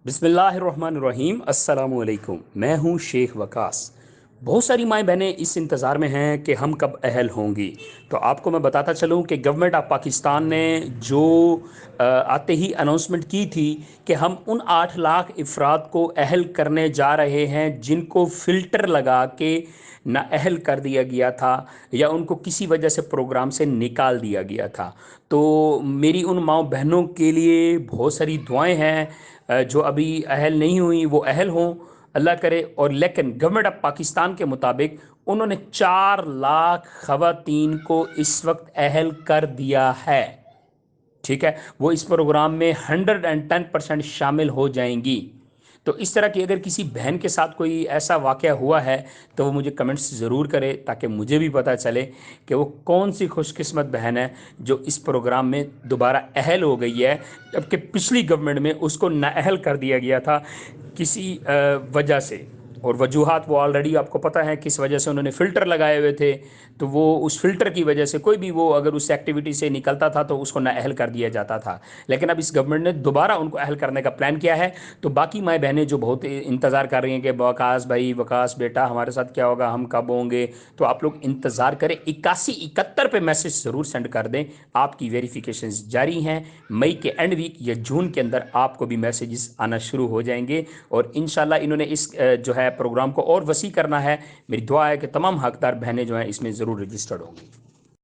बिस्मिल्लाहिर्रहमानिर्रहीम। अस्सलाम वालेकुम। मैं हूं शेख वकास। बहुत सारी माएँ बहनें इस इंतज़ार में हैं कि हम कब अहल होंगी। तो आपको मैं बताता चलूं कि गवर्नमेंट ऑफ पाकिस्तान ने जो आते ही अनाउंसमेंट की थी कि हम उन 8 लाख अफराद को अहल करने जा रहे हैं जिनको फ़िल्टर लगा के नाअहल कर दिया गया था या उनको किसी वजह से प्रोग्राम से निकाल दिया गया था। तो मेरी उन माँ बहनों के लिए बहुत सारी दुआएं हैं। जो अभी अहल नहीं हुई वो अहल हों, अल्लाह करे। और लेकिन गवर्नमेंट ऑफ पाकिस्तान के मुताबिक उन्होंने 4 लाख खवातीन को इस वक्त अहल कर दिया है। ठीक है, वो इस प्रोग्राम में 110% शामिल हो जाएंगी। तो इस तरह की अगर किसी बहन के साथ कोई ऐसा वाक़या हुआ है तो वो मुझे कमेंट्स ज़रूर करे ताकि मुझे भी पता चले कि वो कौन सी खुशकिस्मत बहन है जो इस प्रोग्राम में दोबारा अहल हो गई है, जबकि पिछली गवर्नमेंट में उसको नाअहल कर दिया गया था किसी वजह से। और वजूहात वो ऑलरेडी आपको पता है किस वजह से उन्होंने फ़िल्टर लगाए हुए थे। तो वो उस फ़िल्टर की वजह से कोई भी वो अगर उस एक्टिविटी से निकलता था तो उसको नाअहल कर दिया जाता था। लेकिन अब इस गवर्नमेंट ने दोबारा उनको अहल करने का प्लान किया है। तो बाकी माएँ बहनें जो बहुत इंतज़ार कर रही हैं कि वकास भाई, वकास बेटा, हमारे साथ क्या होगा, हम कब होंगे, तो आप लोग इंतज़ार करें। 8171 पे मैसेज ज़रूर सेंड कर दें। आपकी वेरिफिकेशन जारी हैं। मई के एंड वीक या जून के अंदर आपको भी मैसेजेस आना शुरू हो जाएंगे। और इंशाल्लाह इन्होंने इस जो है प्रोग्राम को और वसी करना है। मेरी दुआ है कि तमाम हकदार बहनें जो हैं इसमें ज़रूर रजिस्टर्ड होंगी।